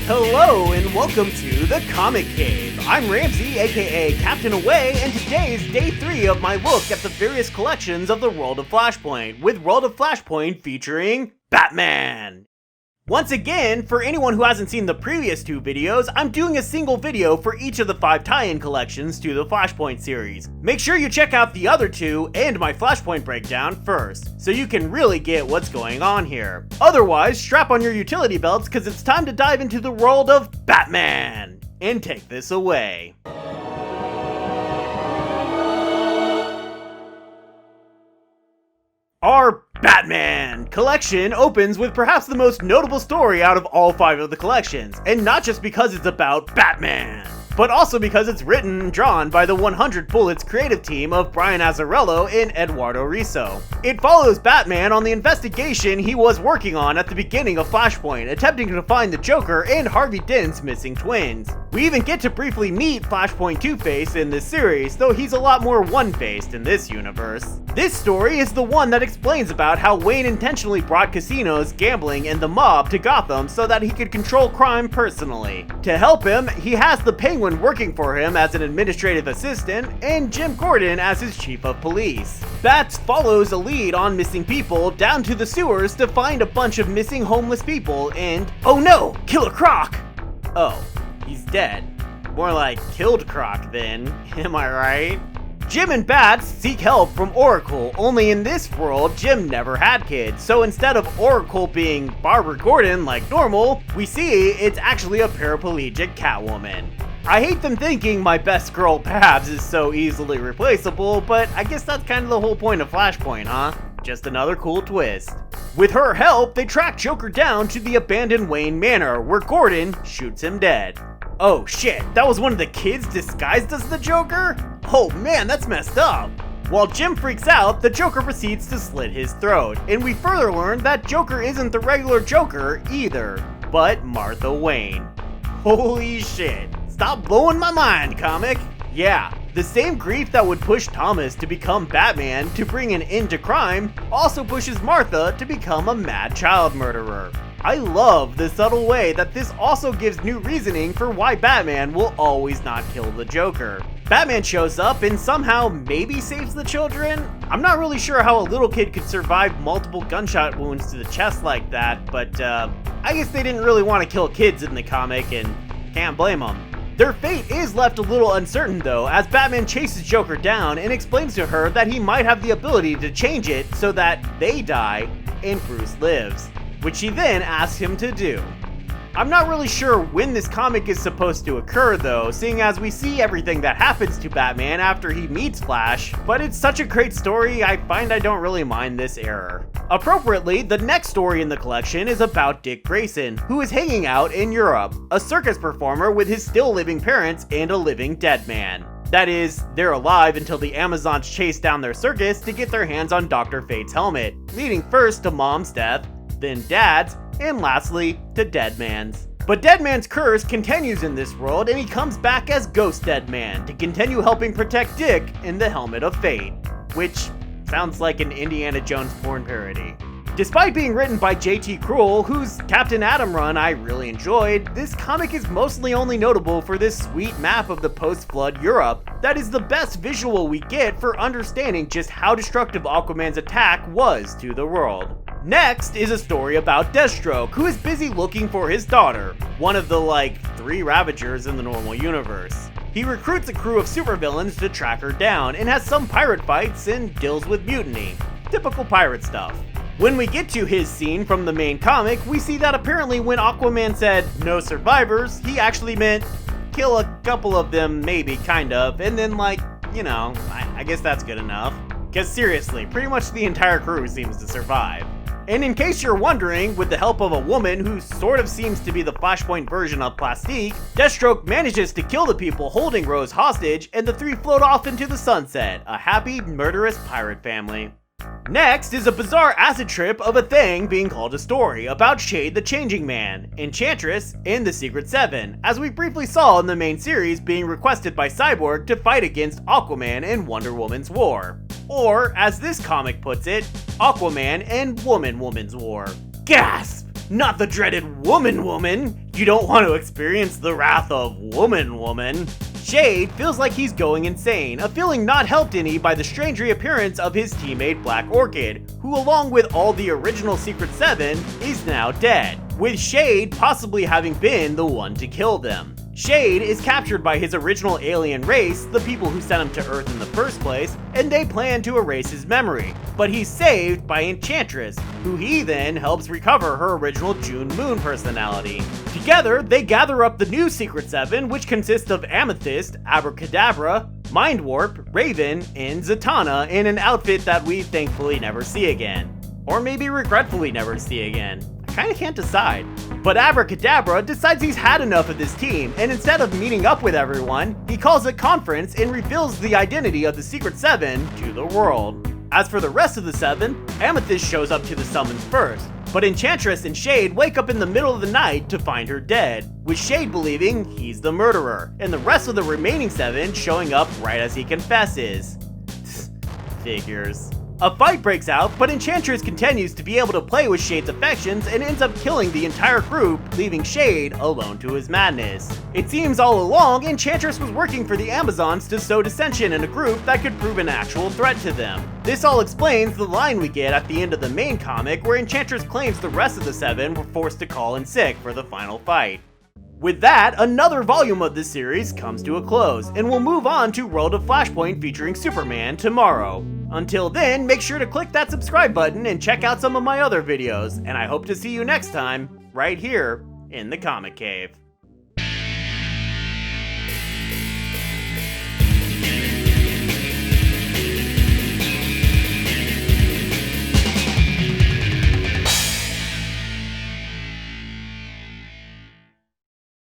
Hello and welcome to the Comic Cave. I'm Ramsey, aka Captain Away, and today is day 3 of my look at the various collections of the World of Flashpoint, with World of Flashpoint featuring Batman. Once again, for anyone who hasn't seen the previous 2 videos, I'm doing a single video for each of the 5 tie-in collections to the Flashpoint series. Make sure you check out the other 2 and my Flashpoint breakdown first, so you can really get what's going on here. Otherwise, strap on your utility belts because it's time to dive into the world of Batman! And take this away. Our Batman collection opens with perhaps the most notable story out of all 5 of the collections, and not just because it's about Batman, but also because it's written and drawn by the 100 Bullets creative team of Brian Azzarello and Eduardo Risso. It follows Batman on the investigation he was working on at the beginning of Flashpoint, attempting to find the Joker and Harvey Dent's missing twins. We even get to briefly meet Flashpoint Two-Face in this series, though he's a lot more one-faced in this universe. This story is the one that explains about how Wayne intentionally brought casinos, gambling, and the mob to Gotham so that he could control crime personally. To help him, he has the Penguin working for him as an administrative assistant, and Jim Gordon as his chief of police. Bats follows a lead on missing people down to the sewers to find a bunch of missing homeless people and, oh no, Killer Croc! Oh, he's dead. More like killed Croc then, am I right? Jim and Bats seek help from Oracle, only in this world, Jim never had kids, so instead of Oracle being Barbara Gordon like normal, we see it's actually a paraplegic Catwoman. I hate them thinking my best girl Babs is so easily replaceable, but I guess that's kind of the whole point of Flashpoint, huh? Just another cool twist. With her help, they track Joker down to the abandoned Wayne Manor, where Gordon shoots him dead. Oh shit, that was one of the kids disguised as the Joker? Oh man, that's messed up. While Jim freaks out, the Joker proceeds to slit his throat, and we further learn that Joker isn't the regular Joker either, but Martha Wayne. Holy shit. Stop blowing my mind, comic! Yeah, the same grief that would push Thomas to become Batman to bring an end to crime also pushes Martha to become a mad child murderer. I love the subtle way that this also gives new reasoning for why Batman will always not kill the Joker. Batman shows up and somehow maybe saves the children? I'm not really sure how a little kid could survive multiple gunshot wounds to the chest like that, but I guess they didn't really want to kill kids in the comic and can't blame them. Their fate is left a little uncertain though, as Batman chases Joker down and explains to her that he might have the ability to change it so that they die and Bruce lives, which she then asks him to do. I'm not really sure when this comic is supposed to occur though, seeing as we see everything that happens to Batman after he meets Flash, but it's such a great story I find I don't really mind this error. Appropriately, the next story in the collection is about Dick Grayson, who is hanging out in Europe, a circus performer with his still living parents and a living dead man. That is, they're alive until the Amazons chase down their circus to get their hands on Dr. Fate's helmet, leading first to Mom's death, then Dad's, and lastly, to Deadman's. But Deadman's curse continues in this world, and he comes back as Ghost Deadman to continue helping protect Dick in the Helmet of Fate, which sounds like an Indiana Jones porn parody. Despite being written by J.T. Krull, whose Captain Atom run I really enjoyed, this comic is mostly only notable for this sweet map of the post-flood Europe that is the best visual we get for understanding just how destructive Aquaman's attack was to the world. Next is a story about Deathstroke, who is busy looking for his daughter, one of the 3 Ravagers in the normal universe. He recruits a crew of supervillains to track her down and has some pirate fights and deals with mutiny. Typical pirate stuff. When we get to his scene from the main comic, we see that apparently when Aquaman said no survivors, he actually meant kill a couple of them, maybe, kind of, and then I guess that's good enough. Cause seriously, pretty much the entire crew seems to survive. And in case you're wondering, with the help of a woman who sort of seems to be the Flashpoint version of Plastique, Deathstroke manages to kill the people holding Rose hostage, and the 3 float off into the sunset, a happy, murderous pirate family. Next is a bizarre acid trip of a thing being called a story about Shade the Changing Man, Enchantress, and the Secret Seven, as we briefly saw in the main series being requested by Cyborg to fight against Aquaman and Wonder Woman's war. Or, as this comic puts it, Aquaman and Woman's war. Gasp! Not the dreaded Woman! You don't want to experience the wrath of woman. Shade feels like he's going insane, a feeling not helped any by the strange reappearance of his teammate Black Orchid, who along with all the original Secret Seven, is now dead, with Shade possibly having been the one to kill them. Shade is captured by his original alien race, the people who sent him to Earth in the first place, and they plan to erase his memory, but he's saved by Enchantress, who he then helps recover her original June Moon personality. Together, they gather up the new Secret Seven, which consists of Amethyst, Abracadabra, Mind Warp, Raven, and Zatanna in an outfit that we thankfully never see again. Or maybe regretfully never see again. I kinda can't decide. But Abracadabra decides he's had enough of this team, and instead of meeting up with everyone, he calls a conference and reveals the identity of the Secret Seven to the world. As for the rest of the Seven, Amethyst shows up to the summons first, but Enchantress and Shade wake up in the middle of the night to find her dead, with Shade believing he's the murderer, and the rest of the remaining Seven showing up right as he confesses. Figures. A fight breaks out, but Enchantress continues to be able to play with Shade's affections and ends up killing the entire group, leaving Shade alone to his madness. It seems all along, Enchantress was working for the Amazons to sow dissension in a group that could prove an actual threat to them. This all explains the line we get at the end of the main comic where Enchantress claims the rest of the Seven were forced to call in sick for the final fight. With that, another volume of this series comes to a close, and we'll move on to World of Flashpoint featuring Superman tomorrow. Until then, make sure to click that subscribe button and check out some of my other videos, and I hope to see you next time, right here in the Comic Cave.